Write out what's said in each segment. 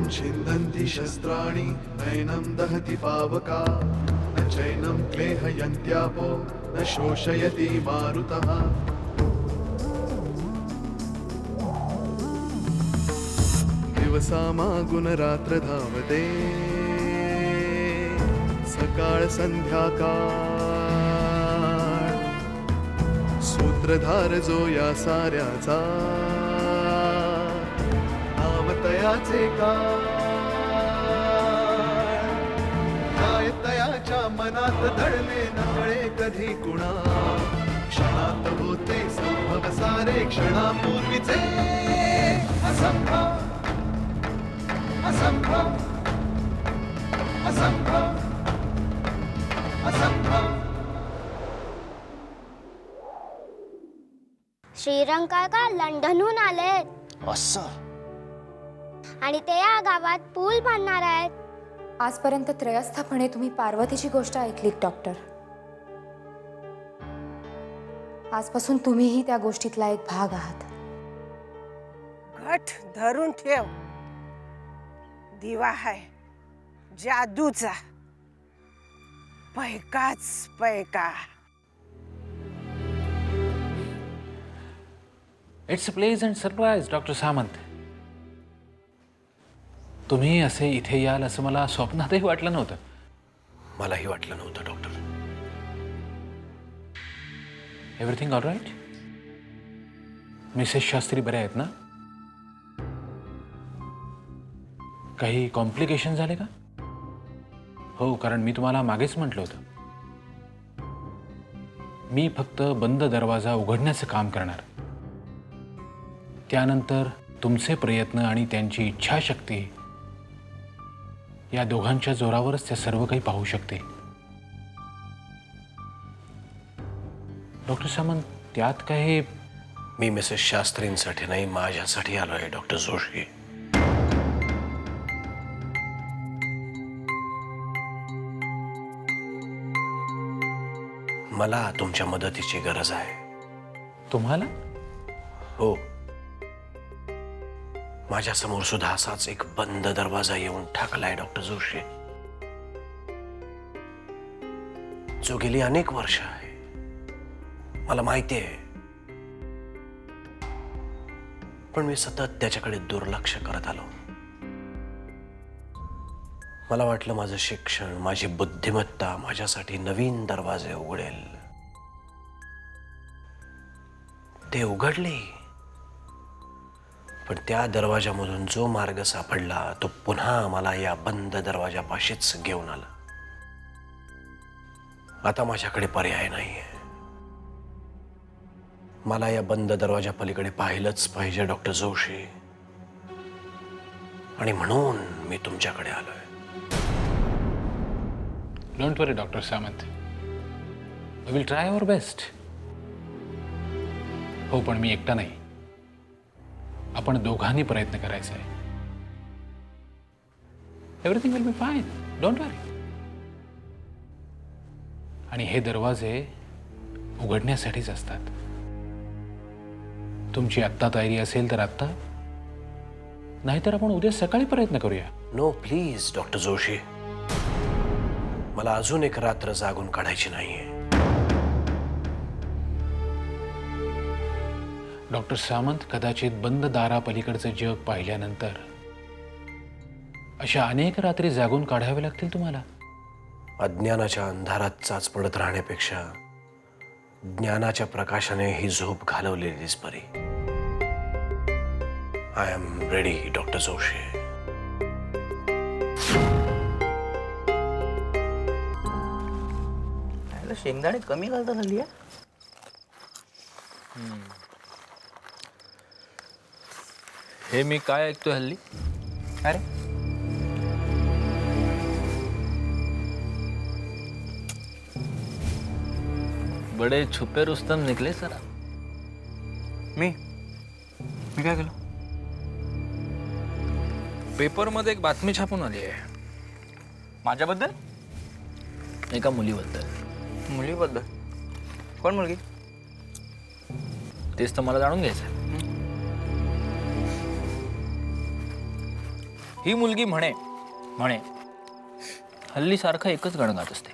शरीरं छिन्दन्ति शस्त्राणि नैनं दहति पावका न चैनं क्लेहयन्त्यापो न शोषयति मारुतः दिवसामागुणरात्र धावते सकाळ संध्याकाळ सूत्रधार जो या साऱ्याचा नामतयाचे काय तयाच्या मनात दडले नकळे कधी कुणा क्षणात होते संभव सारे क्षणापूर्वीचे असंभव असंभव असंभव असंभव. श्रीरंग काका लंडनहून आले असं आणि ते या गावात पूल बांधणार आहेत. आजपर्यंत त्रयस्थपणे तुम्ही पार्वतीची गोष्ट ऐकलीत डॉक्टर. आजपासून तुम्हीही त्या गोष्टीतला एक भाग आहात. घट धरून ठेव. दिवा आहे जादूचा, पैकाच पैका. It's a pleasant surprise doctor Samant. तुम्ही असे इथे याल असं मला स्वप्नातही वाटलं नव्हतं. मलाही वाटलं नव्हतं doctor. Everything all right? Mrs Shastri बऱ्या आहेत ना? काही कॉम्प्लिकेशन झाले का? हो, कारण मी तुम्हाला मागेच म्हटलं होतं मी फक्त बंद दरवाजा उघडण्याचं काम करणार. त्यानंतर तुमचे प्रयत्न आणि त्यांची इच्छाशक्ती या दोघांच्या जोरावरच ते सर्व काही पाहू शकते. डॉक्टर सामंत, त्यात काही मी मिसेस शास्त्रींसाठी नाही, माझ्यासाठी आलोय डॉक्टर जोशी. मला तुमच्या मदतीची गरज आहे. तुम्हाला? हो, माझ्या समोर सुद्धा असाच एक बंद दरवाजा येऊन ठाकलाय डॉक्टर जोशी, जो गेली अनेक वर्ष आहे. मला माहिती आहे, पण मी सतत त्याच्याकडे दुर्लक्ष करत आलो. मला वाटलं माझं शिक्षण, माझी बुद्धिमत्ता माझ्यासाठी नवीन दरवाजे उघडेल. ते उघडले, पण त्या दरवाजामधून जो मार्ग सापडला तो पुन्हा मला या बंद दरवाजापाशीच घेऊन आला. आता माझ्याकडे पर्याय नाहीये. मला या बंद दरवाजा पलीकडे पाहिलंच पाहिजे डॉक्टर जोशी, आणि म्हणून मी तुमच्याकडे आलोय. Don't worry doctor Samant, we will try our best. हो, पण मी एकटा नाही, आपण दोघांनी प्रयत्न करायचा आहे. Everything will be fine, don't worry. आणि हे दरवाजे उघडण्यासाठीच असतात. तुमची आत्ता तयारी असेल तर आत्ता, नाहीतर आपण उद्या सकाळी प्रयत्न करूया. नो प्लीज डॉक्टर जोशी, मला अजून एक रात्र जागून काढायची नाहीये. डॉक्टर सामंत, कदाचित बंद दारापलीकडचं जग पाहिल्यानंतर अशा अनेक रात्री जागून काढावे लागतील तुम्हाला. अज्ञानाच्या अंधारात चाच पडत राहण्यापेक्षा ज्ञानाच्या प्रकाशाने ही झोप घालवलेलीच बरी. I am ready doctor Joshi. शेंगदाणे कमी घालता झाली आहे. हे मी काय ऐकतोय हल्ली? अरे बडे छुपे रुस्तम निकले सर. मी काय केलं? पेपरमध्ये एक बातमी छापून आली आहे माझ्याबद्दल? एका मुलीबद्दल. मुलीबद्दल? कोण मुलगी? तेच तर मला जाणून घ्यायचं. ही मुलगी म्हणे म्हणे हल्ली सारखं एकच गाणं गात असते.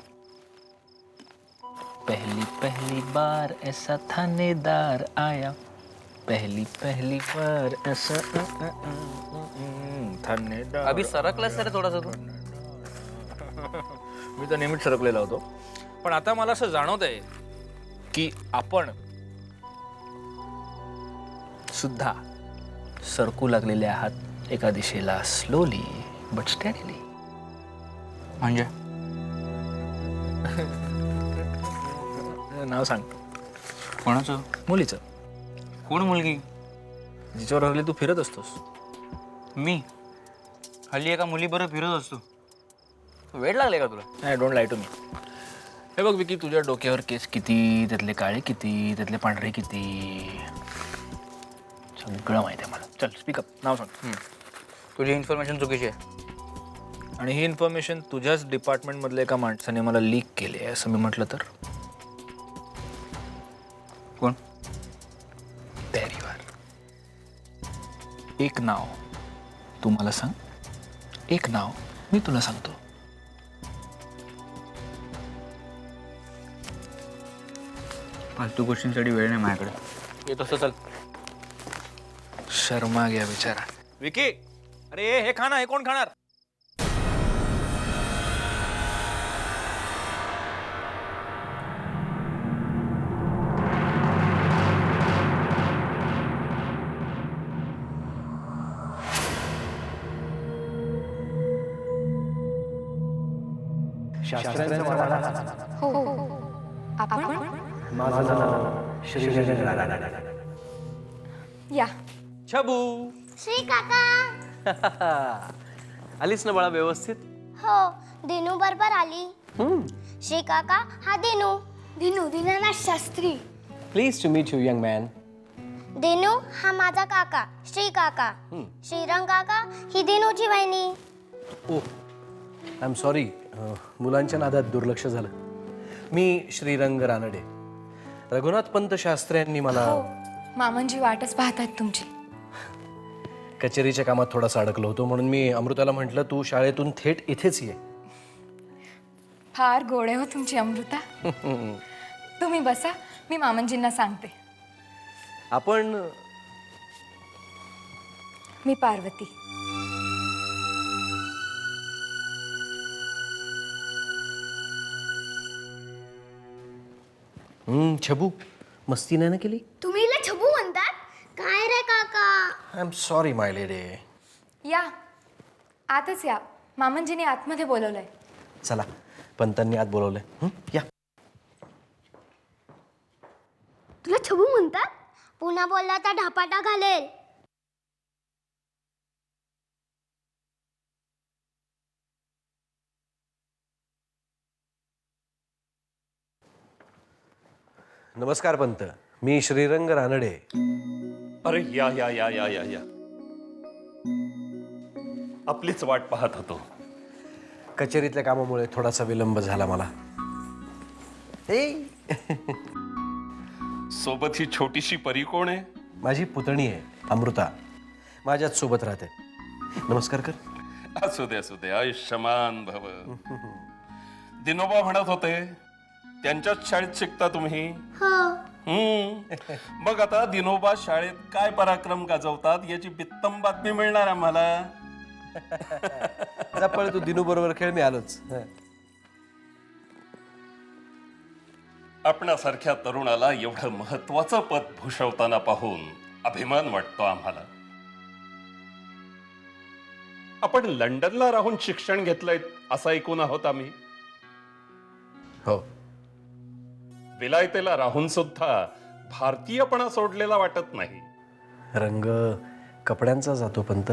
पहली पहली बार ऐसा थानेदार आया, पहली पहली बार ऐसा थानेदार. अभि सरकलास रे थोडासा तू. मी तर नेहमीच सरकलेला होतो, पण आता मला असं जाणवत आहे की आपण सुद्धा सरकू लागलेले आहात एका दिशेला, स्लोली बट स्टॅडीली. म्हणजे नाव सांग कोणाचं? मुलीचं, कोण मुलगी? जिच्यावर हल्ली तू फिरत असतोस. मी हल्ली एका मुलीबरोबर फिरत असतो. वेळ लागले का तुला? नाही, डोंट लाय टू मी. हे बघ विकी, तुझ्या डोक्यावर केस किती, त्यातले काळे किती, त्यातले पांढरे किती, सगळं माहिती आहे मला. चल स्पीकअप, नाव सांग. तुझी इन्फॉर्मेशन चुकीची आहे. आणि ही इन्फॉर्मेशन तुझ्याच डिपार्टमेंटमधल्या एका माणसाने मला लीक केली आहे असं मी म्हटलं तर? कोण? तयारीवर. एक नाव तू मला सांग, एक नाव मी तुला सांगतो. फालतू गोष्टींसाठी वेळ नाही माझ्याकडे. येत असं चल. शर्मा गया बिचारा. विकी, अरे हे खाना, हे कोण खाणार? हो आपण या. छबू. श्री काका. आलीस ना बाळा व्यवस्थित? हो, दिनू बरोबर आली. श्री काका हा Dinu. Dinanath Shastri. Please to meet you young man. Dinu हा माझा काका श्री काका. श्रीरंग काका ही दिनूची बहिणी. ओ आय एम सॉरी, मुलांच्या नादात दुर्लक्ष झालं. मी श्रीरंग रानडे. रघुनाथ पंत शास्त्री यांनी मला मामांजी वाटच पाहतात तुमची. कचेरीच्या कामात थोडासा अडकलो होतो, म्हणून मी अमृताला म्हटलं तू शाळेतून थेट इथेच ये. फार गोड आहे हो तुमची अमृता. तुम्ही बसा, मी मामांजींना सांगते. आपण मी पार्वती. छबू, मस्ती नाही ना केली? तुम्ही हिला छबू म्हणतात? काय रे काका? I am sorry my lady. या आतच या, मामांजींनी आतमध्ये बोलवलंय. चला, पंतांनी आत बोलवलंय. या. तुला छबू म्हणतात? पुन्हा बोलला तर ढापाटा घालेल. नमस्कार पंत, मी श्रीरंग रानडे. अरे या या या या या या आपलीच वाट पाहत होतो. कचेरीतल्या कामामुळे थोडासा विलंब झाला मला. सोबत ही छोटीशी परी कोण आहे? माझी पुतणी आहे अमृता, माझ्याच सोबत राहते. नमस्कार कर. असू दे आयुष्यमान भव. दिनोबा म्हणत होते त्यांच्याच शाळेत शिकता तुम्ही? मग आता दिनोबा शाळेत काय पराक्रम गाजवतात याची बित्तम बातमी मिळणार आम्हाला. जा पळ, तू दिनू बरोबर खेळ, मी आलोच. आपणासारख्या तरुणाला एवढं महत्वाचं पद भूषवताना पाहून अभिमान वाटतो आम्हाला. आपण लंडनला राहून शिक्षण घेतलंय असं ऐकून आहोत आम्ही. हो. विलायतेला राहून सुद्धा भारतीयपणा सोडलेला वाटत नाही. रंग कपड्यांचा जातो पंत.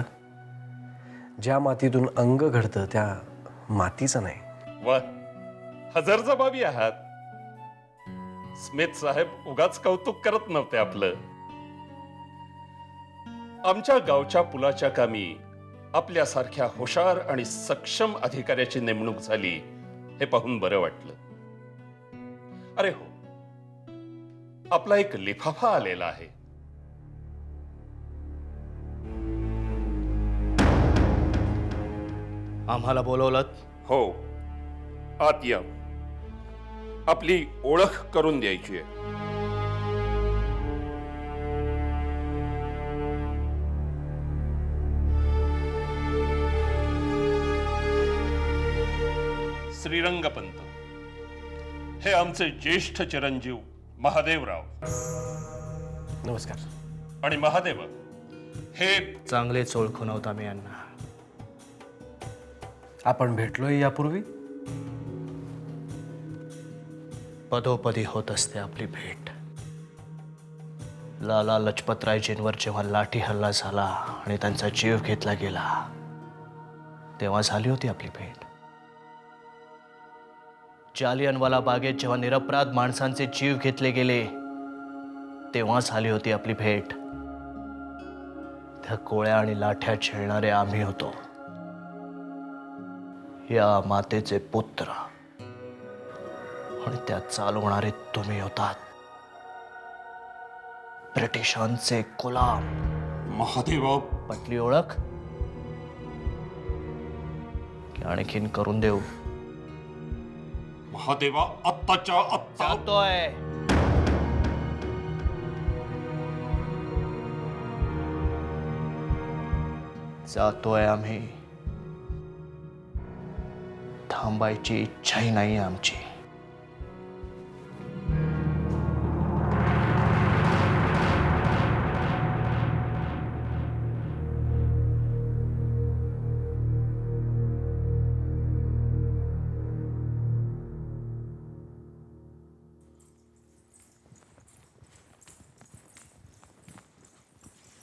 ज्या मातीतून अंग घडतं त्या मातीचं नाही. वा, हजरजबाबी आहात. स्मिथ साहेब उगाच कौतुक करत नव्हते आपलं. आमच्या गावच्या पुलाच्या कामी आपल्यासारख्या हुशार आणि सक्षम अधिकाऱ्याची नेमणूक झाली हे पाहून बरं वाटलं. अरे हो, आपला एक लिफाफा आलेला आहे. आम्हाला बोलवलं? हो, आत या. आपली ओळख करून द्यायची आहे. श्रीरंगपंत हे आमचे ज्येष्ठ चिरंजीव महादेवराव. नमस्कार. आणि महादेव हे चांगलेच ओळखून होता मी यांना. आपण भेटलोय यापूर्वी? पदोपदी होत असते आपली भेट. लाला लजपतरायजींवर जेव्हा लाठी हल्ला झाला आणि त्यांचा जीव घेतला गेला तेव्हा झाली होती आपली भेट. जालियनवाला बागेत जेव्हा निरपराध माणसांचे जीव घेतले गेले तेव्हा झाली होती आपली भेट. त्या गोळ्या आणि लाठ्या झेलणारे आम्ही होतो. या मातेचे पुत्र आणि त्या चालवणारे तुम्ही होतात. ब्रिटिशांचे गुलाम. महादेव पटली ओळख की आणखीन करून देऊ? महादेवा आत्ताच्या आत्ता जातोय. जातोय आम्ही. थांबायची इच्छाही नाही आमची.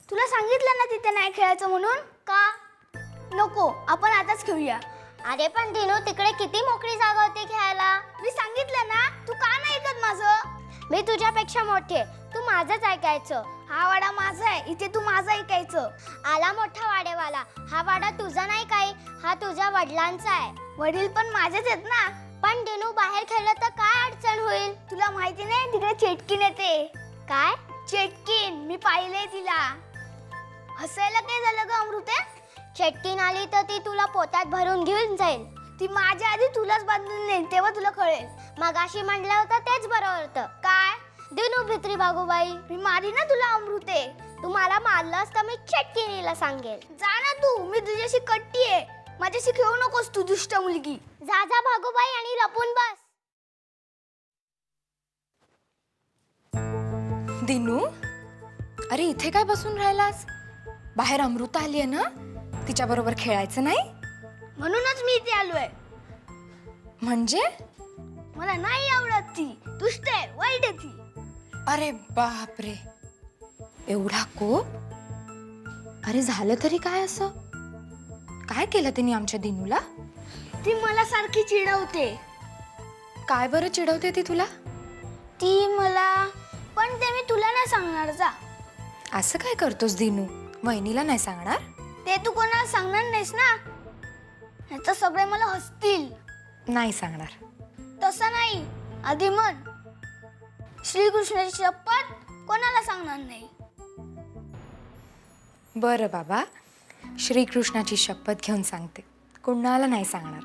तुला सांगितलं ना तिथे नाही खेळायचं म्हणून. का नको, आपण आताच खेळूया. अरे पण दिनू, तिकडे किती मोकळी जागा होती खेळायला. मी सांगितलं ना, तू का नाही ऐकत माझं? मी तुझ्यापेक्षा मोठे, तू माझंच ऐकायचं. हा वाडा माझा आहे, इथे तू माझं ऐकायचं. आला मोठा वाडेवाला. हा वाडा तुझा नाही काय, हा तुझ्या वडिलांचा आहे. वडील पण माझेच आहेत ना. पण दिनू, बाहेर खेळलं तर काय अडचण होईल? तुला माहिती नाही, तिकडे चेटकीन येते. काय चेटकीन? मी पाहिले तिला. हसायला काय झालं ग अमृते? चेटकीन आली तर ती तुला पोटात भरून घेऊन जाईल. ती माझ्या आधी तुलाच बांधून नेईल, तेव्हा तुला कळेल. मगाशी म्हटलं होतं तेच बरं होतं. काय दिनू भित्री भागूबाई, मी मारी ना तुला अमृते. तू मला मारलंस तर मी चेटकीनीला सांगेल. जा ना तू, मी तुझ्याशी कट्टी आहे. माझ्याशी खेळू नकोस तू दुष्ट मुलगी. जा जा भागूबाई आणि लपून बस. दिनू, अरे इथे काय बसून राहिलास? बाहेर अमृता आली आहे ना, तिच्या बरोबर खेळायचं नाही? म्हणूनच मी इथे आलोय. म्हणजे मला नाही आवडत ती. दुष्ट आहे, वाईट आहे ती. अरे बापरे, एवढा कोप? अरे झालं तरी काय असं? काय केलं तिने आमच्या दिनूला? ती मला सारखी चिडवते. काय बरं चिडवते ती तुला? ती मला, पण ते मी तुला नाही सांगणार. जा. असं काय करतोस दिनू? वहिनीला नाही सांगणार? ते तू कोणाला सांगणार नाहीस ना. याचं सगळे मला हसतील. नाही सांगणार. तसं नाही, आधी म्हण, श्रीकृष्णाची शपथ कोणाला सांगणार नाही. बरं बाबा, श्रीकृष्णाची शपथ घेऊन सांगते, कुणाला नाही सांगणार.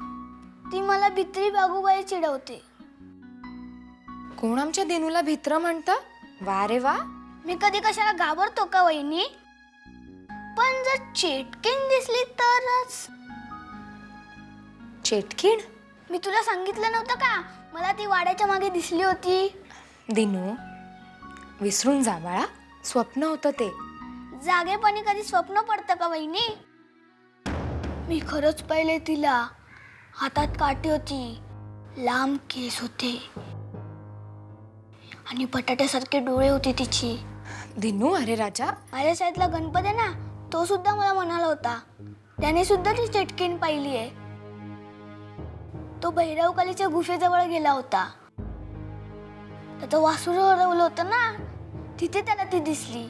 ती मला भित्री भागूबाई चिडवते. कोण आमच्या दिनूला भित्र म्हणतं? वा रे वा. मी कधी कशाला घाबरतो का वहिनी? पण जर चेटकीन दिसली तरच. चेटकीण? मी तुला सांगितलं नव्हतं का, मला ती वाड्याच्या मागे दिसली होती. दिनू, विसरून जा बाळा, स्वप्न होतं ते. जागेपणी कधी स्वप्न पडतं का वहिनी? मी खरंच पाहिले तिला. हातात काठी होती, लांब केस होते आणि बटाट्यासारखे डोळे होते तिची. दिनू, अरे राजा, माझ्या शाळेतला गणपती आहे ना, तो सुद्धा मला म्हणाला होता, त्याने सुद्धा ती चेटकीन पाहिली आहे. तो भैरवकालीच्या गुफेजवळ गेला होता. त्याचं वासुर हरवलं होतं ना, तिथे त्याला ती दिसली.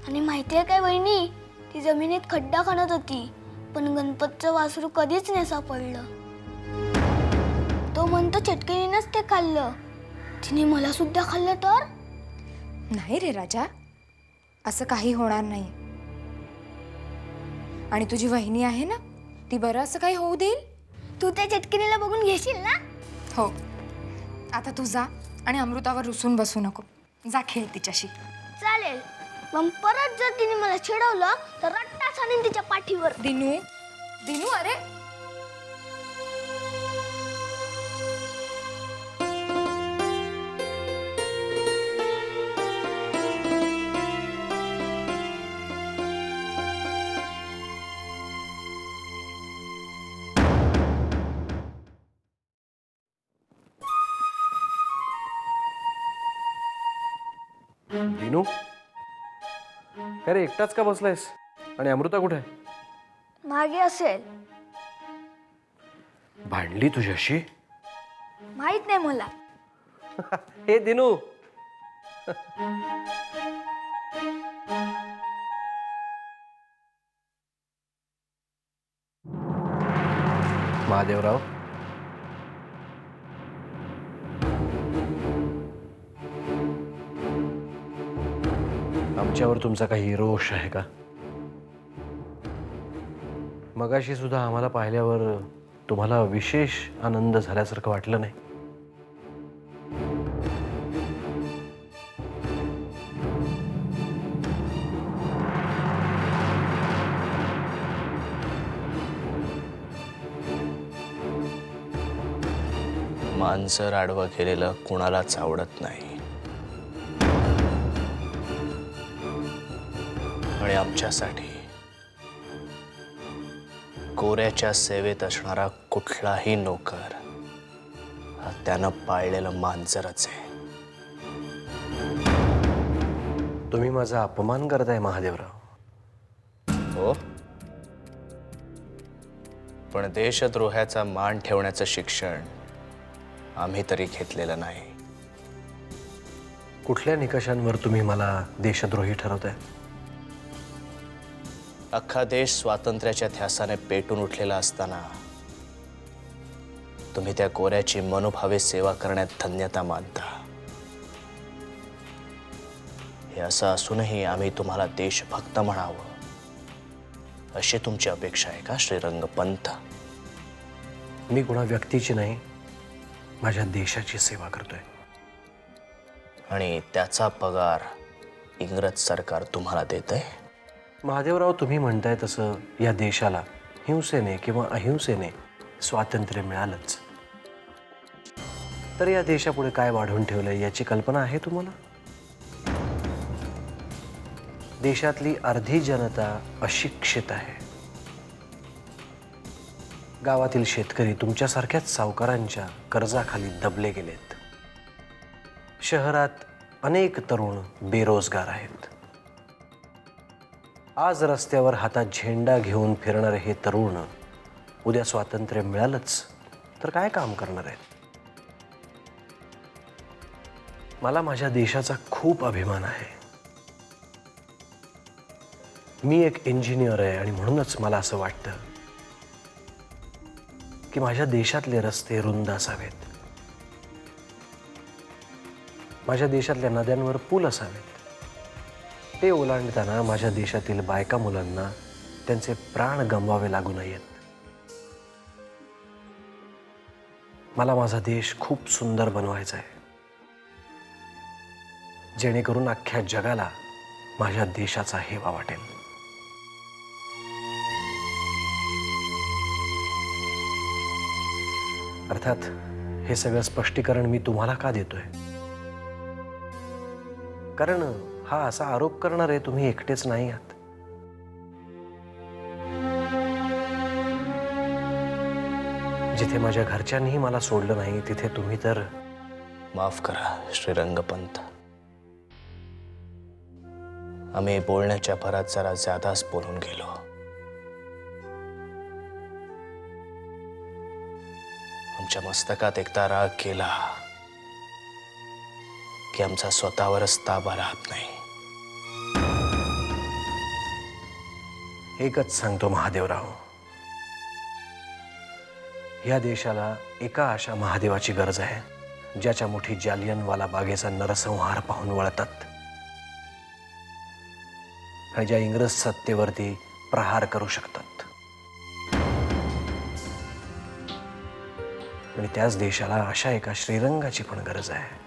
आणि माहितीये काय वहिनी, ती जमिनीत खड्डा खणत होती, पण गणपतचं वासरू कधीच नाही सापडलं. तो म्हणतो चटकीनीनच ते खाल्लं. तिने मला सुद्धा खाल्लं तर? नाही रे राजा, असं काही होणार नाही. आणि तुझी वहिनी आहे ना, ती बरं असं काही होऊ देईल? तू त्या चटकिनीला बघून घेशील ना? हो. आता तू जा आणि अमृतावर रुसून बसू नको. जा खेळ तिच्याशी. चालेल. मग परत जर तिने मला चिडवलं तर रट्टा सानीन तिच्या पाठीवर. दिनू, दिनू, अरे दिनू, काय रे एकटाच का बसलायस? आणि अमृता कुठे आहे? मागे असेल. भांडली तुझ्याशी? माहित नाही मला. हे दिनू, महादेवराव, आमच्यावर तुमचा काही रोष आहे का? मगाशी सुद्धा आम्हाला पाहिल्यावर तुम्हाला विशेष आनंद झाल्यासारखं वाटलं नाही? मांजर आडवं केलेलं कुणालाच आवडत नाही. आणि आमच्यासाठी कोऱ्याच्या सेवेत असणारा कुठलाही नोकर हा त्यानं पाळलेलं मांजरच आहे. तुम्ही माझा अपमान करताय महादेवराव. हो, पण देशद्रोहाचा मान ठेवण्याचं शिक्षण आम्ही तरी घेतलेलं नाही. कुठल्या निकषांवर तुम्ही मला देशद्रोही ठरवताय? अख्खा देश स्वातंत्र्याच्या ध्यासाने पेटून उठलेला असताना तुम्ही त्या कोऱ्याची मनोभावे सेवा करण्यात धन्यता मानता. हे असं असूनही आम्ही तुम्हाला देशभक्त म्हणावं अशी तुमची अपेक्षा आहे का श्रीरंग पंत? मी कोणा व्यक्तीची नाही, माझ्या देशाची सेवा करतोय. आणि त्याचा पगार इंग्रज सरकार तुम्हाला देतंय? महादेवराव, तुम्ही म्हणताय तसं या देशाला हिंसेने किंवा अहिंसेने स्वातंत्र्य मिळालंच, तर या देशापुढे काय वाढवून ठेवलंय याची कल्पना आहे तुम्हाला? देशातली अर्धी जनता अशिक्षित आहे. गावातील शेतकरी तुमच्यासारख्याच सावकारांच्या कर्जाखाली दबले गेलेत. शहरात अनेक तरुण बेरोजगार आहेत. आज रस्त्यावर हातात झेंडा घेऊन फिरणारे हे तरुण उद्या स्वातंत्र्य मिळालंच तर काय काम करणार आहेत? मला माझ्या देशाचा खूप अभिमान आहे. मी एक इंजिनियर आहे आणि म्हणूनच मला असं वाटतं की माझ्या देशातले रस्ते रुंद असावेत. माझ्या देशातल्या नद्यांवर पूल असावेत. ते ओलांडताना माझ्या देशातील बायका मुलांना त्यांचे प्राण गमवावे लागू नयेत. मला माझा देश खूप सुंदर बनवायचा आहे, जेणेकरून अख्ख्या जगाला माझ्या देशाचा हेवा वाटेल. अर्थात हे सगळं स्पष्टीकरण मी तुम्हाला का देतोय? कारण हा असा आरोप करणारे तुम्ही एकटेच नाही आहात. जिथे माझ्या घरच्यांनीही मला सोडलं नाही तिथे तुम्ही तर. माफ करा श्रीरंग पंत, आम्ही बोलण्याच्या भरात जरा ज्यादाच बोलून गेलो. आमच्या मस्तकात एकदा राग गेला की आमचा स्वतःवरच ताबा राहत नाही. एकच सांगतो महादेवराव, या देशाला एका अशा महादेवाची गरज आहे ज्याच्या मुठी जालियनवाला बागेचा नरसंहार पाहून वळतात आणि ज्या इंग्रज सत्तेवरती प्रहार करू शकतात. आणि त्याच देशाला अशा एका श्रीरंगाची पण गरज आहे,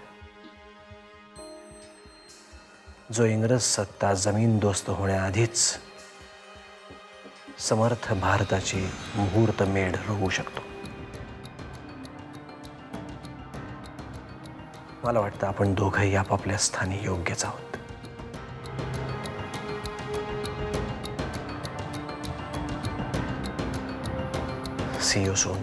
जो इंग्रज सत्ता जमीनदोस्त होण्याआधीच समर्थ भारताची मुहूर्त मेढ रोवू शकतो. मला वाटतं आपण दोघंही आपापल्या स्थानी योग्यच आहोत. See you soon.